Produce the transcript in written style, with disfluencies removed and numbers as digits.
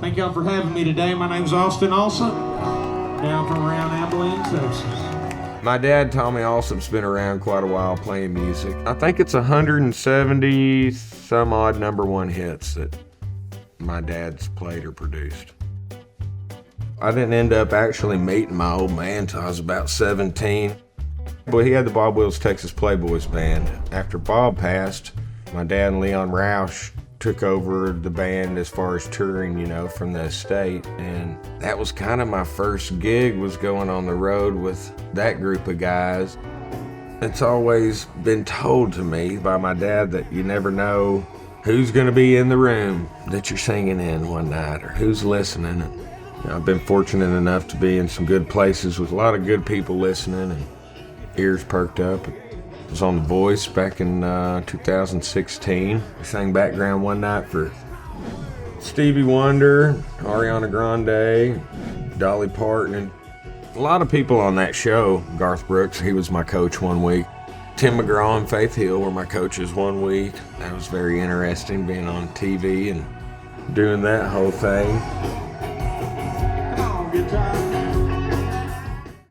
Thank y'all for having me today. My name's Austin Allsup, down from around Abilene, Texas. My dad told me Allsup's been around quite a while playing music. I think it's 170 some odd #1 hits that my dad's played or produced. I didn't end up actually meeting my old man until I was about 17. But he had the Bob Wills Texas Playboys band. After Bob passed, my dad and Leon Roush took over the band as far as touring, you know, from the estate. And that was kind of my first gig, was going on the road with that group of guys. It's always been told to me by my dad that you never know who's gonna be in the room that you're singing in one night, or who's listening. And, you know, I've been fortunate enough to be in some good places with a lot of good people listening and ears perked up. I was on The Voice back in 2016. I sang background one night for Stevie Wonder, Ariana Grande, Dolly Parton, and a lot of people on that show. Garth Brooks, he was my coach one week. Tim McGraw and Faith Hill were my coaches one week. That was very interesting, being on TV and doing that whole thing.